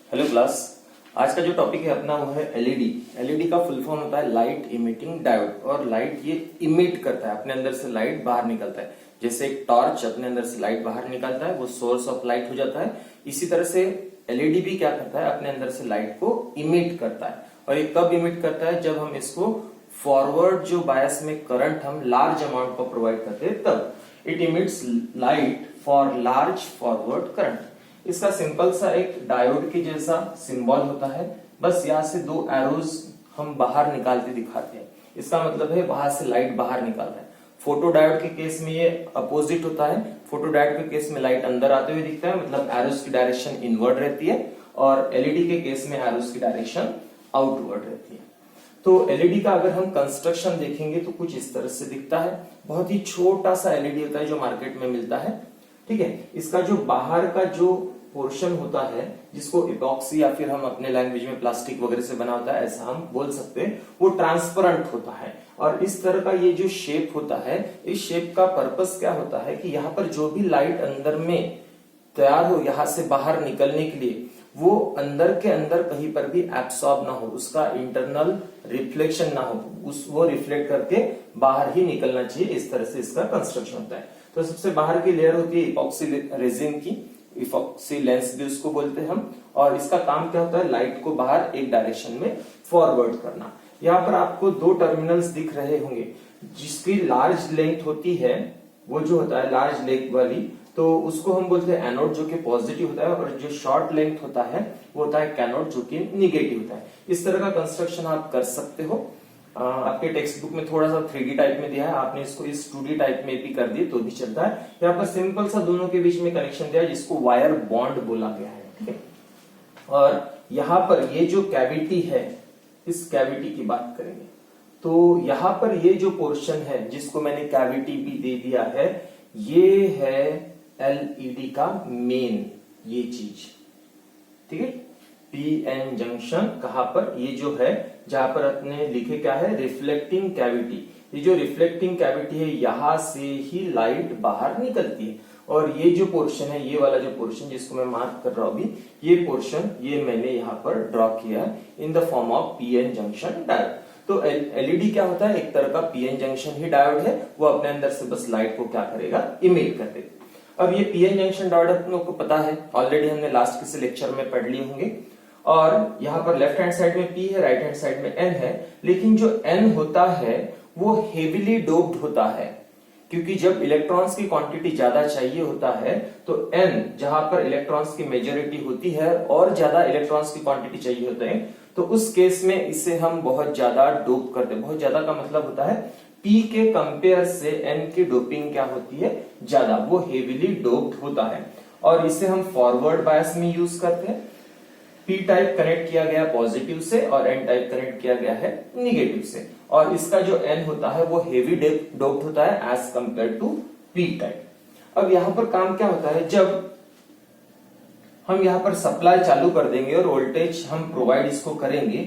Hello class. आज का जो टॉपिक है अपना वो है एलईडी। एलईडी का फुल फॉर्म होता है लाइट इमिटिंग डायोड। और लाइट ये इमिट करता है, अपने अंदर से लाइट बाहर निकलता है। जैसे एक टॉर्च अपने अंदर से लाइट बाहर निकालता है, वो सोर्स ऑफ लाइट हो जाता है। इसी तरह से एलईडी भी क्या करता है, अपने अंदर से लाइट को इमिट करता है। और ये कब इमिट करता है, जब हम इसको फॉरवर्ड जो बायस में करंट हम लार्ज अमाउंट को प्रोवाइड करते हैं तब it emits light for large forward current. इसका सिंपल सा एक डायोड के जैसा सिंबल होता है, बस यहाँ से दो एरोज हम बाहर निकालते दिखाते हैं। इसका मतलब है वहां से लाइट बाहर निकाल रहा है। फोटो डायोड के केस में ये अपोजिट होता है। फोटो डायोड के केस में लाइट अंदर आते हुए दिखता है, मतलब एरोज की डायरेक्शन इनवर्ड रहती है। और एलईडी के केस में एरोज की डायरेक्शन आउटवर्ड रहती है। तो एलईडी का अगर हम कंस्ट्रक्शन देखेंगे तो कुछ इस तरह से दिखता है। बहुत ही छोटा सा एलईडी होता है जो मार्केट में मिलता है, ठीक है। इसका जो बाहर का जो पोर्शन होता है, जिसको इपॉक्सी या फिर हम अपने लैंग्वेज में प्लास्टिक वगैरह से बना होता है, ऐसा हम बोल सकते हैं, वो ट्रांसपेरेंट होता है। और इस तरह का ये जो शेप होता है, इस शेप का पर्पस क्या होता है कि यहाँ पर जो भी लाइट अंदर में तैयार हो यहाँ से बाहर निकलने के लिए, वो अंदर के अंदर कहीं पर भी एब्सॉर्ब ना हो, उसका इंटरनल रिफ्लेक्शन ना हो, वो रिफ्लेक्ट करके बाहर ही निकलना चाहिए। इस तरह से इसका कंस्ट्रक्शन होता है। तो सबसे बाहर की लेयर होती है इपॉक्सी रेजिन की, इपॉक्सी लेंस भी उसको बोलते हैं हम। और इसका काम क्या होता है, लाइट को बाहर एक डायरेक्शन में फॉरवर्ड करना। यहाँ पर आपको दो टर्मिनल्स दिख रहे होंगे, जिसकी लार्ज लेंथ होती है, वो जो होता है लार्ज लेंथ वाली, तो उसको हम बोलते हैं एनोड, जो कि पॉजिटिव होता है। और जो शॉर्ट लेंथ होता है वो होता है कैनोड, जो कि निगेटिव होता है। इस तरह का कंस्ट्रक्शन आप कर सकते हो। आपके टेक्स्ट बुक में थोड़ा सा 3D टाइप में दिया है, आपने इसको इस 2D टाइप में भी कर दिए तो भी चलता है। यहाँ पर सिंपल सा दोनों के बीच में कनेक्शन दिया है, जिसको वायर बॉन्ड बोला गया है, ठीक है। और यहाँ पर ये जो कैविटी है, इस कैविटी की बात करेंगे तो यहाँ पर ये जो पोर्शन है, जिसको मैंने कैविटी भी दे दिया है, ये है एलईडी का मेन, ये चीज, ठीक है। पीएन जंक्शन कहां पर, ये जो है जहां पर अपने लिखे क्या है, रिफ्लेक्टिंग कैविटी। ये जो रिफ्लेक्टिंग कैविटी है, यहां से ही लाइट बाहर निकलती है। और ये जो पोर्शन है, ये वाला जो पोर्शन जिसको मैं मार्क कर रहा हूं अभी, ये पोर्शन ये मैंने यहाँ पर ड्रॉ किया है in the form of PN junction diode. तो एलईडी क्या होता है, एक तरह का पीएन जंक्शन ही डायोड है। वो अपने अंदर से बस लाइट को क्या करेगा, इमिट कर देगा। अब ये पीएन जंक्शन डायोड आप लोगों को पता है, ऑलरेडी हमने लास्ट किसी लेक्चर में पढ़ लिए होंगे। और यहाँ पर लेफ्ट हैंड साइड में P है, राइट हैंड साइड में N है। लेकिन जो N होता है वो हेविली डोप्ड होता है, क्योंकि जब इलेक्ट्रॉन्स की क्वांटिटी ज्यादा चाहिए होता है तो N, जहां पर इलेक्ट्रॉन्स की मेजोरिटी होती है और ज्यादा इलेक्ट्रॉन्स की क्वांटिटी चाहिए होते हैं, तो उस केस में इसे हम बहुत ज्यादा डोप करते हैं। बहुत ज्यादा का मतलब होता है P के कंपेयर से N की डोपिंग क्या होती है, ज्यादा, वो हेविली डोप्ड होता है। और इसे हम फॉरवर्ड बायस में यूज करते हैं। P टाइप कनेक्ट किया गया पॉजिटिव से और N टाइप कनेक्ट किया गया है निगेटिव से। और इसका जो N होता है वो हेवी डोप्ड होता है as compare to P type. अब यहां पर काम क्या होता है, जब हम यहां पर सप्लाई चालू कर देंगे और वोल्टेज हम प्रोवाइड इसको करेंगे,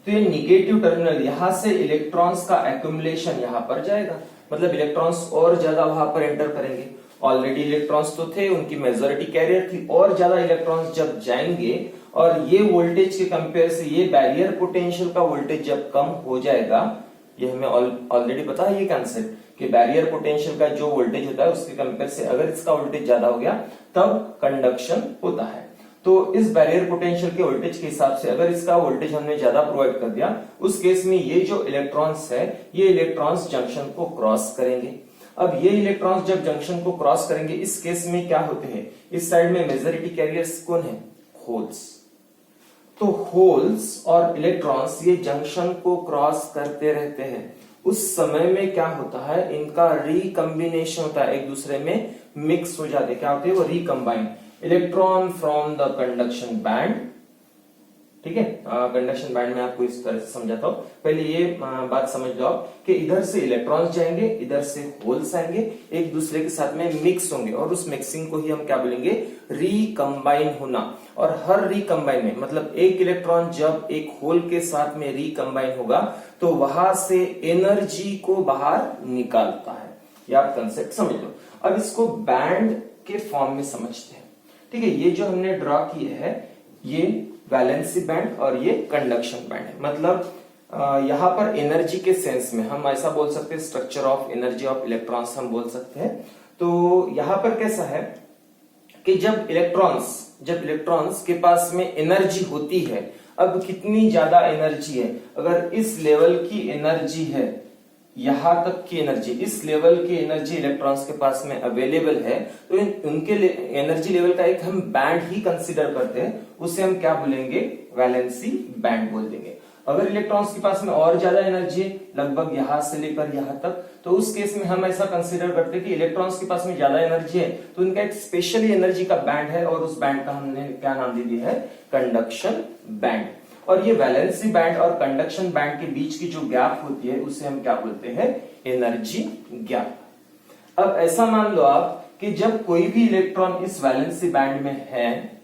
तो ये निगेटिव टर्मिनल, यहां से इलेक्ट्रॉन्स का एक्यूमुलेशन यहां पर जाएगा, मतलब इलेक्ट्रॉन्स और ज्यादा वहां पर एंटर करेंगे। ऑलरेडी इलेक्ट्रॉन्स तो थे, उनकी मेजोरिटी कैरियर थी, और ज्यादा इलेक्ट्रॉन्स जब जाएंगे और ये वोल्टेज के कंपेयर से ये बैरियर पोटेंशियल का वोल्टेज जब कम हो जाएगा, ये हमें ऑलरेडी पता है ये कंसेप्ट कि बैरियर पोटेंशियल का जो वोल्टेज होता है उसके कंपेयर से अगर इसका वोल्टेज ज्यादा हो गया तब कंडक्शन होता है। तो इस बैरियर पोटेंशियल के वोल्टेज के हिसाब से अगर इसका वोल्टेज हमने ज्यादा प्रोवाइड कर दिया, उस केस में ये जो इलेक्ट्रॉन्स है, ये इलेक्ट्रॉन्स जंक्शन को क्रॉस करेंगे। अब ये इलेक्ट्रॉन्स जब जंक्शन को क्रॉस करेंगे, इस केस में क्या होते हैं, इस साइड में मेजोरिटी कैरियर्स कौन है, होल्स। तो होल्स और इलेक्ट्रॉन्स ये जंक्शन को क्रॉस करते रहते हैं। उस समय में क्या होता है, इनका रिकम्बिनेशन होता है, एक दूसरे में मिक्स हो जाते हैं। क्या होते हैं वो, recombine. Electron from the conduction band, ठीक है। कंडक्शन बैंड में आपको इस तरह से समझाता हूं। पहले ये बात समझ लो आप कि इधर से इलेक्ट्रॉन्स जाएंगे, इधर से होल्स आएंगे, एक दूसरे के साथ में मिक्स होंगे, और उस मिक्सिंग को ही हम क्या बोलेंगे, रिकम्बाइन होना। और हर रिकम्बाइन में, मतलब एक इलेक्ट्रॉन जब एक होल के साथ में रिकम्बाइन होगा तो वहां से एनर्जी को बाहर निकालता है। ये आप कंसेप्ट समझ लो। अब इसको बैंड के फॉर्म में समझते हैं, ठीक है। ये जो हमने ड्रॉ किए है, ये वैलेंसी बैंड और ये कंडक्शन बैंड है। मतलब यहाँ पर एनर्जी के सेंस में हम ऐसा बोल सकते हैं, structure of energy of electrons हम बोल सकते हैं। तो यहाँ पर कैसा है कि जब इलेक्ट्रॉन्स के पास में एनर्जी होती है, अब कितनी ज्यादा एनर्जी है, अगर इस लेवल की एनर्जी है, यहां तक की एनर्जी, इस लेवल की एनर्जी इलेक्ट्रॉन्स के पास में अवेलेबल है, तो उनके एनर्जी लेवल का एक हम बैंड ही कंसीडर करते हैं, उसे हम क्या बोलेंगे, वैलेंसी बैंड बोल देंगे। अगर इलेक्ट्रॉन्स के पास में और ज्यादा एनर्जी है, लगभग यहां से लेकर यहां तक, तो उस केस में हम ऐसा कंसीडर करते हैं कि इलेक्ट्रॉन्स के पास में ज्यादा एनर्जी है, तो उनका एक स्पेशली एनर्जी का बैंड है, और उस बैंड का हमने क्या नाम दे दिया है, कंडक्शन बैंड। और ये वैलेंसी बैंड और कंडक्शन बैंड के बीच की जो गैप होती है उसे हम क्या बोलते हैं, एनर्जी गैप। अब ऐसा मान लो आप कि जब कोई भी इलेक्ट्रॉन इस वैलेंसी बैंड में है,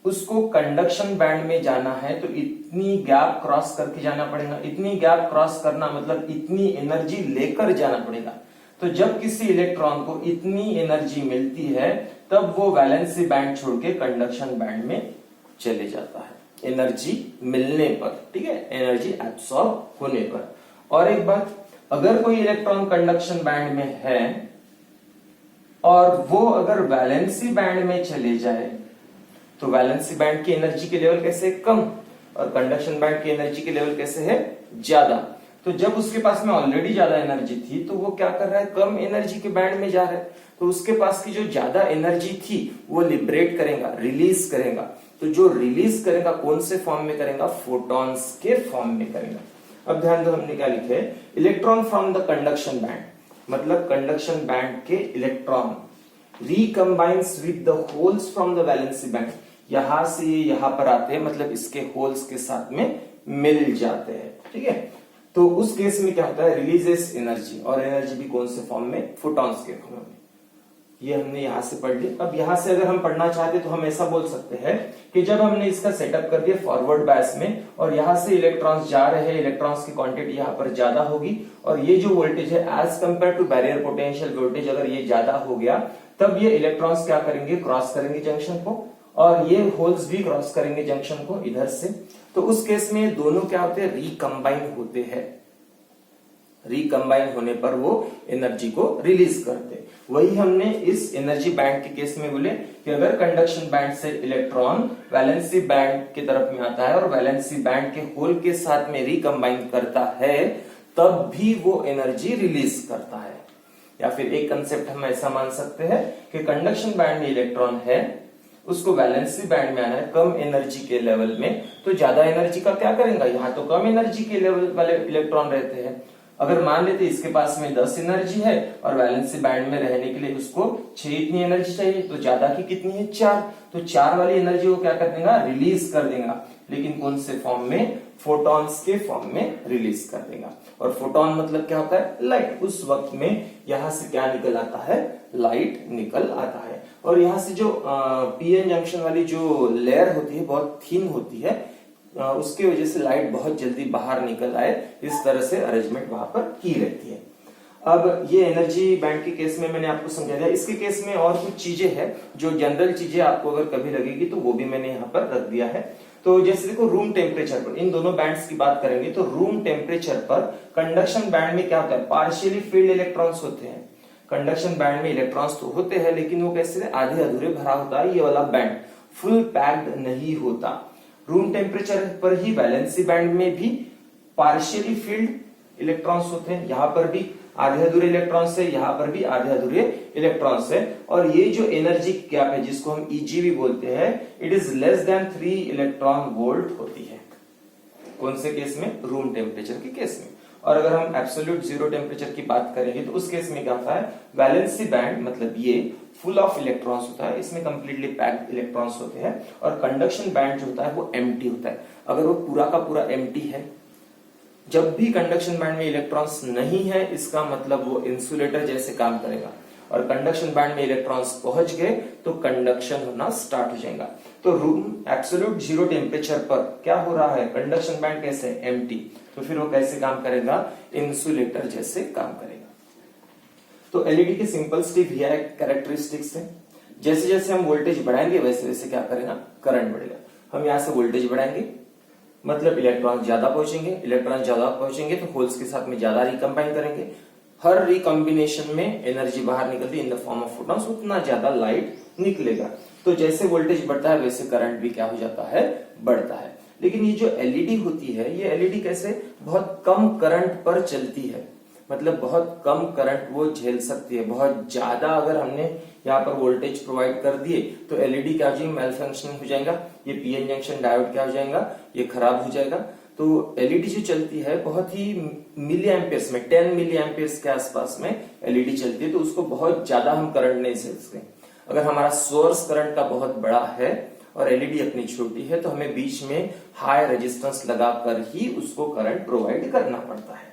उसको कंडक्शन बैंड में जाना है, तो इतनी गैप क्रॉस करके जाना पड़ेगा। इतनी गैप क्रॉस करना मतलब इतनी एनर्जी लेकर जाना पड़ेगा। तो जब किसी इलेक्ट्रॉन को इतनी एनर्जी मिलती है, तब वो वैलेंसी बैंड छोड़ के कंडक्शन बैंड में चले जाता है, एनर्जी मिलने पर, ठीक है, एनर्जी एब्सॉर्ब होने पर। और एक बात, अगर कोई इलेक्ट्रॉन कंडक्शन बैंड में है और वो अगर वैलेंसी बैंड में चले जाए, तो वैलेंसी बैंड की एनर्जी के लेवल कैसे है, कम, और कंडक्शन बैंड की एनर्जी के लेवल कैसे है, ज्यादा। तो जब उसके पास में ऑलरेडी ज्यादा एनर्जी थी, तो वो क्या कर रहा है, कम एनर्जी के बैंड में जा रहा है, तो उसके पास की जो ज्यादा एनर्जी थी वो लिबरेट करेगा, रिलीज करेगा। तो जो रिलीज करेगा कौन से फॉर्म में करेगा, फोटॉन्स के फॉर्म में करेगा। अब ध्यान दो, हमने क्या लिखे है, electron from the conduction band, मतलब कंडक्शन बैंड के electron recombines with the holes from the valency band, यहां से यहां पर आते हैं, मतलब इसके होल्स के साथ में मिल जाते हैं, ठीक है। तो उस केस में क्या होता है, रिलीजेस एनर्जी, और एनर्जी भी कौन से फॉर्म में, फोटॉन्स के फॉर्म में। ये हमने यहां से पढ़ लिया। अब यहां से अगर हम पढ़ना चाहते तो हम ऐसा बोल सकते हैं कि जब हमने इसका सेटअप कर दिया फॉरवर्ड बायस में, और यहां से इलेक्ट्रॉन्स जा रहे हैं, इलेक्ट्रॉन्स की क्वांटिटी यहां पर ज्यादा होगी, और ये जो वोल्टेज है as compare to barrier potential voltage, अगर ये ज्यादा हो गया, तब ये इलेक्ट्रॉन्स क्या करेंगे, क्रॉस करेंगे जंक्शन को, और ये होल्स भी क्रॉस करेंगे जंक्शन को इधर से। तो उस केस में दोनों क्या होते हैं, रिकम्बाइन होते हैं। रिकम्बाइन होने पर वो एनर्जी को रिलीज करते। वही हमने इस एनर्जी बैंड के केस में बोले कि अगर कंडक्शन बैंड से इलेक्ट्रॉन वैलेंसी बैंड की तरफ में आता है और वैलेंसी बैंड के होल के साथ में रिकम्बाइन करता है, तब भी वो एनर्जी रिलीज करता है। या फिर एक कंसेप्ट हम ऐसा मान सकते हैं कि कंडक्शन बैंड में इलेक्ट्रॉन है, उसको वैलेंसी बैंड में आना है कम एनर्जी के लेवल में, तो ज्यादा एनर्जी का क्या करेगा, यहाँ तो कम एनर्जी के लेवल वाले इलेक्ट्रॉन रहते हैं। अगर मान लेते इसके पास में 10 एनर्जी है और वैलेंसी बैंड में रहने के लिए उसको 6 इतनी एनर्जी चाहिए, तो ज्यादा की कितनी है, 4, तो 4 वाली एनर्जी वो क्या कर देगा, रिलीज कर देगा, लेकिन कौन से फॉर्म में, फोटॉन्स के फॉर्म में रिलीज कर देगा। और फोटॉन मतलब क्या होता है, लाइट। उस वक्त में यहां से क्या निकल आता है, लाइट निकल आता है। और यहां से जो पीएन जंक्शन वाली जो लेयर होती है बहुत थिन होती है, उसके वजह से लाइट बहुत जल्दी बाहर निकल आए, इस तरह से अरेंजमेंट वहां पर की रहती है। अब ये एनर्जी बैंड के केस में मैंने आपको समझा दिया। इसके केस में और कुछ चीजें हैं जो जनरल चीजें आपको अगर कभी लगेगी तो वो भी मैंने यहाँ पर रख दिया है। तो जैसे देखो, रूम टेम्परेचर पर इन दोनों बैंड्स की बात करेंगे तो रूम टेम्परेचर पर कंडक्शन बैंड में क्या होता है, पार्शियली फील्ड इलेक्ट्रॉन्स होते हैं। कंडक्शन बैंड में इलेक्ट्रॉन्स तो होते हैं, लेकिन वो कैसे आधे अधूरे भरा होता है, ये वाला बैंड फुल पैक्ड नहीं होता। रूम टेम्परेचर पर ही वैलेंसी बैंड में भी पार्शियली फील्ड इलेक्ट्रॉन्स होते हैं, यहां पर भी आधे अधूरे इलेक्ट्रॉन्स है, यहां पर भी आधे अधूरे इलेक्ट्रॉन्स है। और ये जो एनर्जी गैप है जिसको हम ईजीवी बोलते हैं, it is less than 3 electron volt होती है। कौन से केस में, रूम टेम्परेचर के केस में। और अगर हम एब्सोल्यूट जीरो टेम्परेचर की बात करेंगे तो उस केस में क्या होता है, वैलेंसी बैंड मतलब ये फुल ऑफ इलेक्ट्रॉन्स होता है, इसमें कंप्लीटली पैक्ड इलेक्ट्रॉन्स होते हैं। और कंडक्शन बैंड जो होता है वो एम्प्टी होता है। अगर वो पूरा का पूरा एम्प्टी है, जब भी कंडक्शन बैंड में इलेक्ट्रॉन्स नहीं है, इसका मतलब वो इंसुलेटर जैसे काम करेगा। और कंडक्शन बैंड में इलेक्ट्रॉन्स पहुंच गए तो कंडक्शन होना स्टार्ट हो जाएगा। तो रूम एब्सोल्यूट जीरो टेम्परेचर पर क्या हो रहा है, कंडक्शन बैंड कैसे, एम्प्टी, तो फिर वो कैसे काम करेगा, इंसुलेटर जैसे काम करेगा। तो एलईडी के सिंपल सी कैरेक्टरिस्टिक्स है। जैसे जैसे हम वोल्टेज बढ़ाएंगे वैसे वैसे क्या करेगा, करंट बढ़ेगा। हम यहाँ से वोल्टेज बढ़ाएंगे मतलब इलेक्ट्रॉन ज्यादा पहुंचेंगे, इलेक्ट्रॉन ज्यादा पहुंचेंगे तो होल्स के साथ में ज्यादा रिकम्बाइन करेंगे। हर रिकॉम्बिनेशन में एनर्जी बाहर निकलती है in the form of photons, उतना ज्यादा लाइट निकलेगा। तो जैसे वोल्टेज बढ़ता है वैसे करंट भी क्या हो जाता है, बढ़ता है। लेकिन ये जो एलईडी होती है, ये एलईडी कैसे, बहुत कम करंट पर चलती है, मतलब बहुत कम करंट वो झेल सकती है। बहुत ज्यादा अगर हमने यहाँ पर वोल्टेज प्रोवाइड कर दिए तो एलईडी क्या हो जाएगी, मेल फंक्शन हो जाएगा। ये पीएन जंक्शन डायोड क्या हो जाएगा, ये खराब हो जाएगा। तो एलईडी जो चलती है बहुत ही मिली एम्पियर्स में, 10 मिली एम्पियर्स के आसपास में एलईडी चलती है, तो उसको बहुत ज्यादा हम करंट नहीं झेल सकते। अगर हमारा सोर्स करंट का बहुत बड़ा है और एलईडी अपनी छोटी है तो हमें बीच में हाई रेजिस्टेंस लगाकर ही उसको करंट प्रोवाइड करना पड़ता है।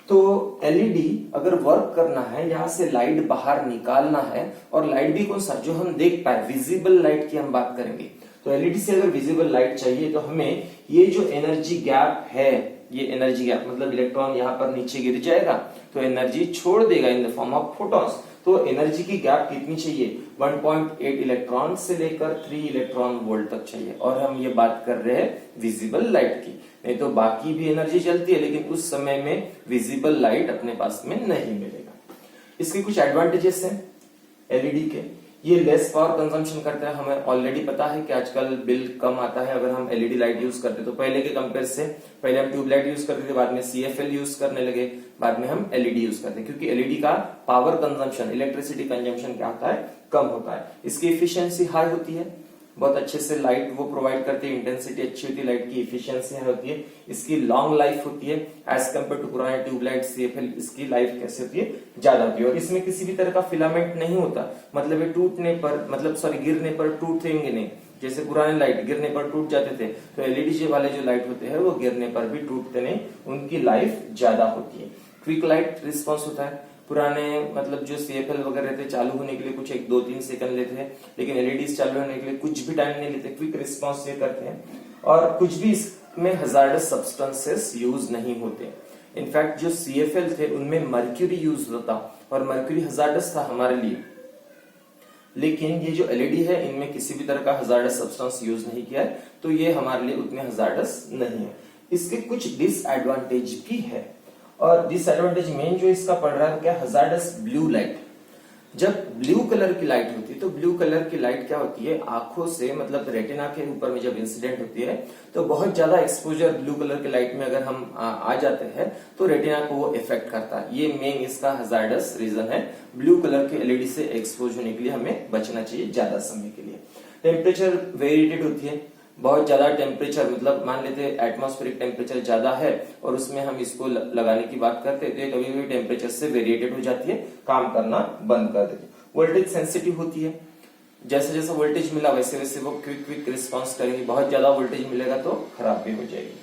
तो एलईडी अगर वर्क करना है, यहां से लाइट बाहर निकालना है, और लाइट भी कौन सा, जो हम देख पाए, विजिबल लाइट की हम बात करेंगे। तो एलईडी से अगर विजिबल लाइट चाहिए तो हमें ये जो एनर्जी गैप है, ये एनर्जी गैप मतलब इलेक्ट्रॉन यहाँ पर नीचे गिर जाएगा तो एनर्जी छोड़ देगा in the form of photons. तो एनर्जी की गैप कितनी चाहिए, 1.8 इलेक्ट्रॉन से लेकर 3 इलेक्ट्रॉन वोल्ट तक चाहिए। और हम ये बात कर रहे हैं विजिबल लाइट की, नहीं तो बाकी भी एनर्जी चलती है लेकिन उस समय में विजिबल लाइट अपने पास में नहीं मिलेगा। इसके कुछ एडवांटेजेस हैं एलईडी के। ये लेस पावर कंजम्पशन करता है, हमें ऑलरेडी पता है कि आजकल बिल कम आता है अगर हम एलईडी लाइट यूज करते हैं। तो पहले के कंपेयर से पहले हम ट्यूबलाइट यूज करते थे, बाद में सीएफएल यूज करने लगे, बाद में हम एलईडी यूज करते हैं, क्योंकि एलईडी का पावर कंजम्पशन, इलेक्ट्रिसिटी कंजम्पशन क्या होता है, कम होता है। इसकी इफिशियंसी हाई होती है, बहुत अच्छे से लाइट वो प्रोवाइड करती है, इंटेंसिटी अच्छी होती है, लाइट की इफिशियंसी होती है। इसकी लॉन्ग लाइफ होती है एज कम्पेयर टू पुराने ट्यूबलाइट सीएफएल, इसकी लाइफ कैसे होती है, ज्यादा होती है। और इसमें किसी भी तरह का फिलामेंट नहीं होता, मतलब ये टूटने पर, मतलब सॉरी गिरने पर टूटेंगे नहीं। जैसे पुराने लाइट गिरने पर टूट जाते थे, तो एलईडी वाले जो लाइट होते हैं वो गिरने पर भी टूटते नहीं, उनकी लाइफ ज्यादा होती है। क्विक लाइट रिस्पॉन्स होता है। पुराने मतलब जो सीएफएल वगैरह थे, चालू होने के लिए कुछ 1-2-3 सेकंड लेते हैं, लेकिन एलईडीज चालू होने के लिए कुछ भी टाइम नहीं लेते, क्विक रिस्पॉन्स ये करते हैं। और कुछ भी इसमें हजार्डस सब्सटेंसेस यूज नहीं होते। इनफैक्ट जो सीएफएल थे उनमें मर्क्यूरी यूज होता और मर्क्यूरी हजार्डस था हमारे लिए, लेकिन ये जो एलईडी है इनमें किसी भी तरह का हजार्डस सब्सटेंस यूज नहीं किया है, तो ये हमारे लिए उतने हजार्डस नहीं है। इसके कुछ डिसएडवांटेज भी है, और डिसएडवांटेज मेन जो इसका पड़ रहा है क्या, हजार्डस ब्लू लाइट। जब ब्लू कलर की लाइट होती है तो ब्लू कलर की लाइट क्या होती है, आंखों से मतलब रेटिना के ऊपर में जब इंसिडेंट होती है तो बहुत ज्यादा एक्सपोजर ब्लू कलर की लाइट में अगर हम आ जाते हैं तो रेटिना को वो इफेक्ट करता है। ये मेन इसका हजार्डस रीजन है। ब्लू कलर के एलईडी से एक्सपोज होने के लिए हमें बचना चाहिए ज्यादा समय के लिए। टेम्परेचर वेरिएटेड होती है, बहुत ज्यादा टेम्परेचर मतलब मान लेते हैं एटमॉस्फेरिक टेम्परेचर ज्यादा है और उसमें हम इसको लगाने की बात करते हैं तो कभी कभी टेम्परेचर से वेरिएटेड हो जाती है, काम करना बंद कर देती है। वोल्टेज सेंसिटिव होती है, जैसे जैसे वोल्टेज मिला वैसे वैसे वो क्विक रिस्पॉन्स करेंगी, बहुत ज्यादा वोल्टेज मिलेगा तो खराब भी हो जाएगी।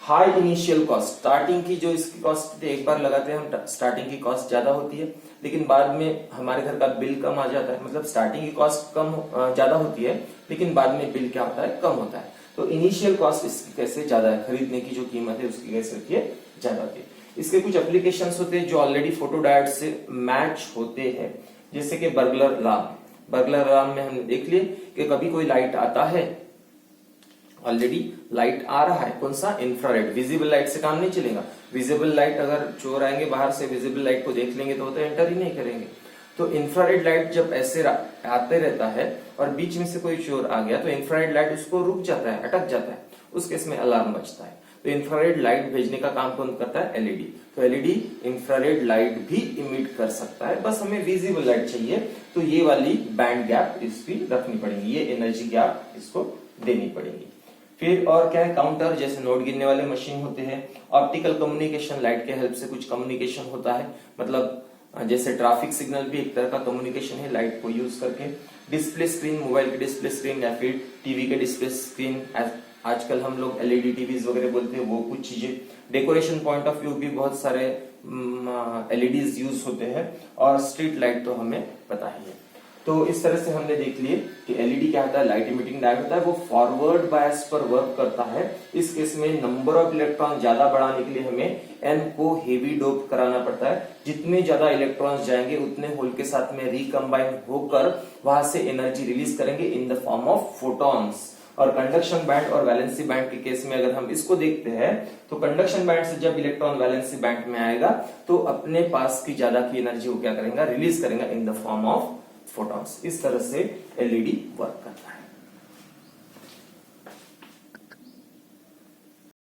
हाई इनिशियल कॉस्ट, स्टार्टिंग की जो इसकी कॉस्ट एक बार लगाते हैं हम, स्टार्टिंग की कॉस्ट ज्यादा होती है, लेकिन बाद में हमारे घर का बिल कम आ जाता है। मतलब स्टार्टिंग की कॉस्ट कम ज्यादा होती है लेकिन बाद में बिल क्या होता है, कम होता है। तो इनिशियल कॉस्ट इसकी कैसे ज्यादा है, खरीदने की जो कीमत है उसकी कैसे होती है, ज्यादा होती है। इसके कुछ एप्लीकेशंस होते हैं जो ऑलरेडी फोटो डायोड से मैच होते हैं, जैसे कि बर्गलर अलार्म। बर्गलर अलार्म में हमने देख लिए कि कभी कोई लाइट आता है, ऑलरेडी लाइट आ रहा है, कौन सा, इंफ्रारेड। विजिबल लाइट से काम नहीं चलेगा। विजिबल लाइट अगर चोर आएंगे बाहर से विजिबल लाइट को देख लेंगे तो वो तो एंटर ही नहीं करेंगे। तो इंफ्रारेड लाइट जब ऐसे आते रहता है और बीच में से कोई चोर आ गया तो इंफ्रारेड लाइट उसको रुक जाता है, अटक जाता है, उस केस में अलार्म बजता है। तो इंफ्रारेड लाइट भेजने का काम कौन करता है, एलईडी। तो एलईडी इंफ्रारेड लाइट भी इमिट कर सकता है, बस हमें विजिबल लाइट चाहिए तो ये वाली बैंड गैप इसकी रखनी पड़ेगी, ये एनर्जी गैप इसको देनी पड़ेगी। फिर और क्या है, काउंटर, जैसे नोट गिनने वाले मशीन होते हैं। ऑप्टिकल कम्युनिकेशन, लाइट के हेल्प से कुछ कम्युनिकेशन होता है, मतलब जैसे ट्रैफिक सिग्नल भी एक तरह का कम्युनिकेशन है लाइट को यूज करके। डिस्प्ले स्क्रीन, मोबाइल के डिस्प्ले स्क्रीन या फिर टीवी के डिस्प्ले स्क्रीन, आजकल हम लोग एलईडी टीवीज वगैरह बोलते हैं, वो कुछ चीजें। डेकोरेशन पॉइंट ऑफ व्यू भी बहुत सारे एलईडीज यूज होते हैं, और स्ट्रीट लाइट तो हमें पता ही है। तो इस तरह से हमने देख लिए कि एलईडी क्या होता है, लाइट इमिटिंग डायोड होता है, वो फॉरवर्ड बायस पर वर्क करता है। इस केस में नंबर ऑफ इलेक्ट्रॉन ज्यादा बढ़ाने के लिए हमें एन को हेवी डोप कराना पड़ता है। जितने ज्यादा इलेक्ट्रॉन्स जाएंगे उतने होल के साथ में रिकम्बाइन होकर वहां से एनर्जी रिलीज करेंगे in the form of photons. और कंडक्शन बैंड और वैलेंसी बैंड के केस में अगर हम इसको देखते हैं तो कंडक्शन बैंड से जब इलेक्ट्रॉन वैलेंसी बैंड में आएगा तो अपने पास की ज्यादा की एनर्जी को क्या करेगा, रिलीज करेगा in the form of photons. इस तरह से एलईडी वर्क